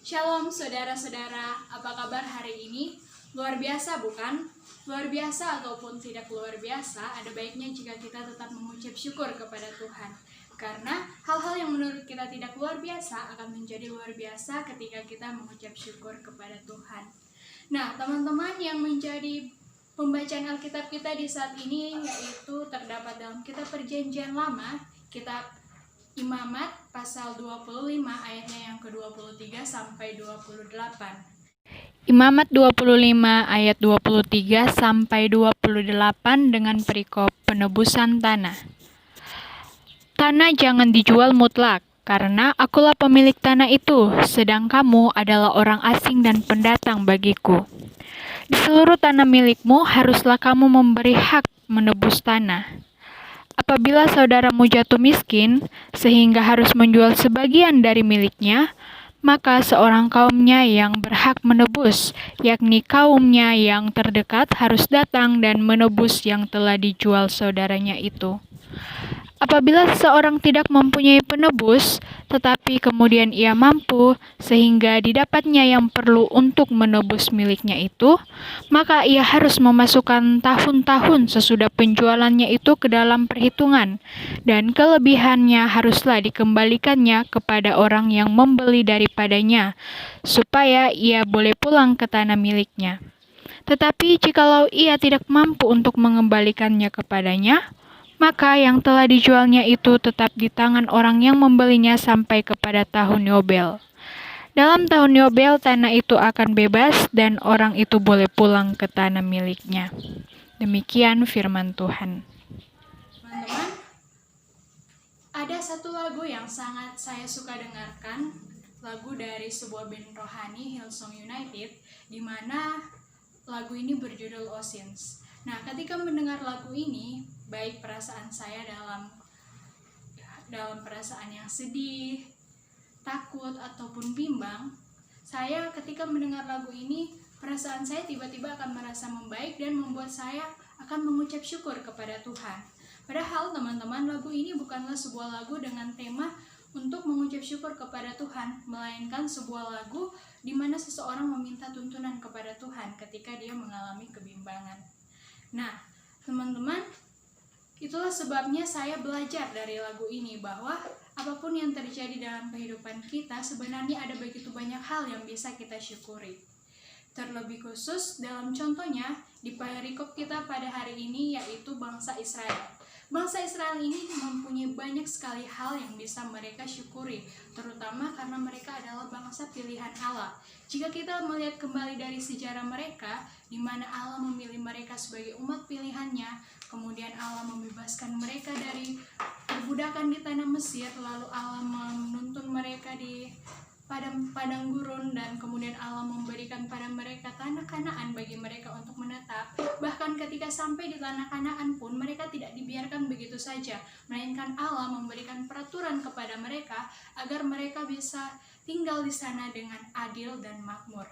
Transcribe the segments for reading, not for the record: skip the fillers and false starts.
Shalom saudara-saudara, apa kabar hari ini? Luar biasa bukan? Luar biasa ataupun tidak luar biasa, ada baiknya jika kita tetap mengucap syukur kepada Tuhan. Karena hal-hal yang menurut kita tidak luar biasa akan menjadi luar biasa ketika kita mengucap syukur kepada Tuhan. Nah, teman-teman, yang menjadi pembacaan Alkitab kita di saat ini yaitu terdapat dalam kitab Perjanjian Lama, kitab Imamat pasal 25 ayatnya yang ke-23 sampai 28. Imamat 25 ayat 23 sampai 28 dengan perikop penebusan tanah. Tanah jangan dijual mutlak, karena akulah pemilik tanah itu, sedang kamu adalah orang asing dan pendatang bagiku. Di seluruh tanah milikmu haruslah kamu memberi hak menebus tanah. Apabila saudaramu jatuh miskin, sehingga harus menjual sebagian dari miliknya, maka seorang kaumnya yang berhak menebus, yakni kaumnya yang terdekat, harus datang dan menebus yang telah dijual saudaranya itu. Apabila seseorang tidak mempunyai penebus, tetapi kemudian ia mampu sehingga didapatnya yang perlu untuk menebus miliknya itu, maka ia harus memasukkan tahun-tahun sesudah penjualannya itu ke dalam perhitungan, dan kelebihannya haruslah dikembalikannya kepada orang yang membeli daripadanya, supaya ia boleh pulang ke tanah miliknya. Tetapi jikalau ia tidak mampu untuk mengembalikannya kepadanya, maka yang telah dijualnya itu tetap di tangan orang yang membelinya sampai kepada tahun Yobel. Dalam tahun Yobel, tanah itu akan bebas dan orang itu boleh pulang ke tanah miliknya. Demikian firman Tuhan. Teman-teman, ada satu lagu yang sangat saya suka dengarkan, lagu dari sebuah band rohani, Hillsong United, di mana lagu ini berjudul Oceans. Nah, ketika mendengar lagu ini, baik perasaan saya dalam perasaan yang sedih, takut, ataupun bimbang, saya ketika mendengar lagu ini, perasaan saya tiba-tiba akan merasa membaik dan membuat saya akan mengucap syukur kepada Tuhan. Padahal teman-teman, lagu ini bukanlah sebuah lagu dengan tema untuk mengucap syukur kepada Tuhan, melainkan sebuah lagu di mana seseorang meminta tuntunan kepada Tuhan ketika dia mengalami kebimbangan. Nah, teman-teman, itulah sebabnya saya belajar dari lagu ini bahwa apapun yang terjadi dalam kehidupan kita, sebenarnya ada begitu banyak hal yang bisa kita syukuri. Terlebih khusus dalam contohnya di perikop kita pada hari ini, yaitu bangsa Israel. Bangsa Israel ini mempunyai banyak sekali hal yang bisa mereka syukuri, terutama karena mereka adalah bangsa pilihan Allah. Jika kita melihat kembali dari sejarah mereka, di mana Allah memilih mereka sebagai umat pilihannya, kemudian Allah membebaskan mereka dari perbudakan di tanah Mesir, lalu Allah menuntun mereka di padang gurun, dan kemudian Allah memberikan pada mereka tanah Kanaan bagi mereka untuk menetap. Bahkan ketika sampai di tanah Kanaan pun mereka tidak dibiarkan begitu saja, melainkan Allah memberikan peraturan kepada mereka agar mereka bisa tinggal di sana dengan adil dan makmur.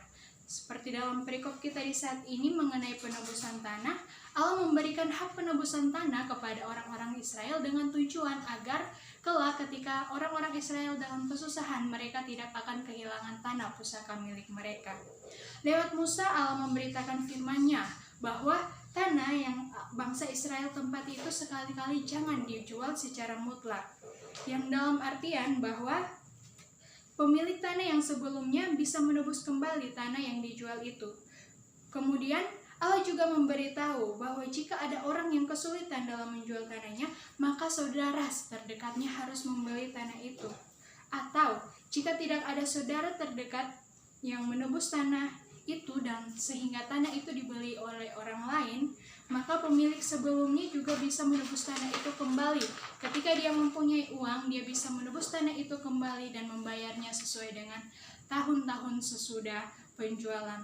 Seperti dalam perikop kita di saat ini mengenai penebusan tanah, Allah memberikan hak penebusan tanah kepada orang-orang Israel dengan tujuan agar kelak ketika orang-orang Israel dalam kesusahan, mereka tidak akan kehilangan tanah pusaka milik mereka. Lewat Musa, Allah memberitakan firman-Nya bahwa tanah yang bangsa Israel tempati itu sekali-kali jangan dijual secara mutlak. Yang dalam artian bahwa pemilik tanah yang sebelumnya bisa menebus kembali tanah yang dijual itu. Kemudian Allah juga memberitahu bahwa jika ada orang yang kesulitan dalam menjual tanahnya, maka saudara terdekatnya harus membeli tanah itu. Atau jika tidak ada saudara terdekat yang menebus tanah itu dan sehingga tanah itu dibeli oleh orang lain, maka pemilik sebelumnya juga bisa menebus tanah itu kembali. Ketika dia mempunyai uang, dia bisa menebus tanah itu kembali dan membayarnya sesuai dengan tahun-tahun sesudah penjualan.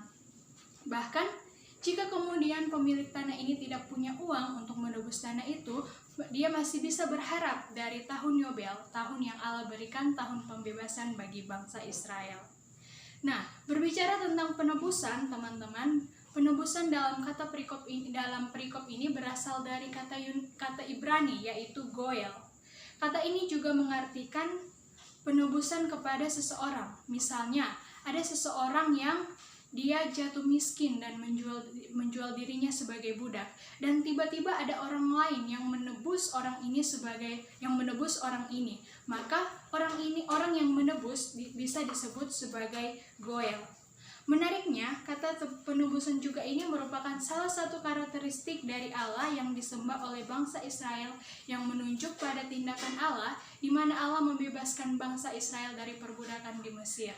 Bahkan jika kemudian pemilik tanah ini tidak punya uang untuk menebus tanah itu, dia masih bisa berharap dari tahun Yobel, tahun yang Allah berikan, tahun pembebasan bagi bangsa Israel. Nah, berbicara tentang penebusan, teman-teman, penebusan dalam perikop ini berasal dari kata Ibrani, yaitu goel. Kata ini juga mengartikan penebusan kepada seseorang. Misalnya, ada seseorang yang dia jatuh miskin dan menjual dirinya sebagai budak, dan tiba-tiba ada orang lain yang menebus orang ini, maka orang yang menebus bisa disebut sebagai goel. Menariknya, kata penebusan juga ini merupakan salah satu karakteristik dari Allah yang disembah oleh bangsa Israel, yang menunjuk pada tindakan Allah di mana Allah membebaskan bangsa Israel dari perbudakan di Mesir.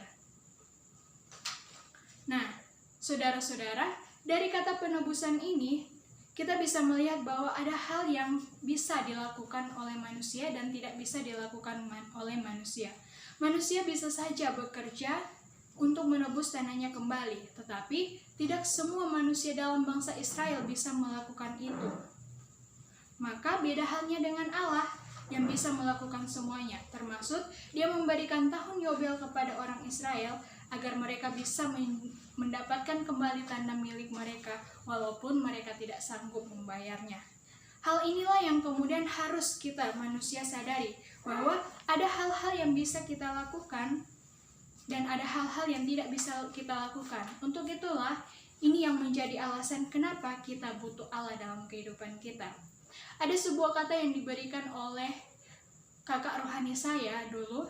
Nah, saudara-saudara, dari kata penebusan ini, kita bisa melihat bahwa ada hal yang bisa dilakukan oleh manusia dan tidak bisa dilakukan oleh manusia. Manusia bisa saja bekerja untuk menebus tanahnya kembali, tetapi tidak semua manusia dalam bangsa Israel bisa melakukan itu. Maka beda halnya dengan Allah yang bisa melakukan semuanya, termasuk Dia memberikan tahun Yobel kepada orang Israel agar mereka bisa mendapatkan kembali tanah milik mereka walaupun mereka tidak sanggup membayarnya. Hal inilah yang kemudian harus kita manusia sadari, bahwa ada hal-hal yang bisa kita lakukan dan ada hal-hal yang tidak bisa kita lakukan. Untuk itulah ini yang menjadi alasan kenapa kita butuh Allah dalam kehidupan kita. Ada sebuah kata yang diberikan oleh kakak rohani saya dulu,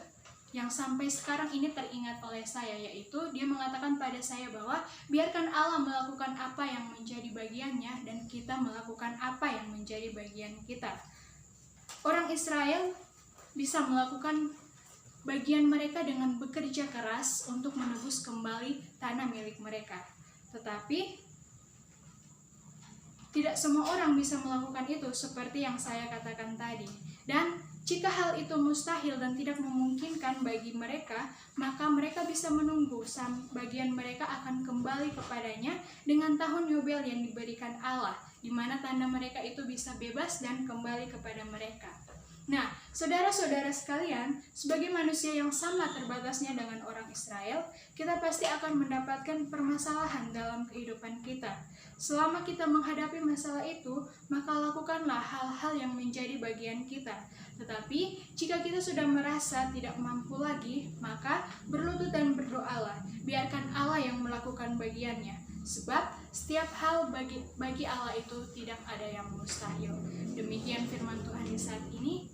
yang sampai sekarang ini teringat oleh saya, yaitu dia mengatakan pada saya bahwa biarkan Allah melakukan apa yang menjadi bagiannya dan kita melakukan apa yang menjadi bagian kita. Orang Israel bisa melakukan bagian mereka dengan bekerja keras untuk menebus kembali tanah milik mereka. Tetapi tidak semua orang bisa melakukan itu seperti yang saya katakan tadi. Dan jika hal itu mustahil dan tidak memungkinkan bagi mereka, maka mereka bisa menunggu bagian mereka akan kembali kepadanya dengan tahun Yobel yang diberikan Allah, di mana tanda mereka itu bisa bebas dan kembali kepada mereka. Nah, saudara-saudara sekalian, sebagai manusia yang sama terbatasnya dengan orang Israel, kita pasti akan mendapatkan permasalahan dalam kehidupan kita. Selama kita menghadapi masalah itu, maka lakukanlah hal-hal yang menjadi bagian kita. Tetapi, jika kita sudah merasa tidak mampu lagi, maka berlutut dan berdoalah. Biarkan Allah yang melakukan bagiannya. Sebab setiap hal bagi Allah itu tidak ada yang mustahil. Demikian firman Tuhan di saat ini.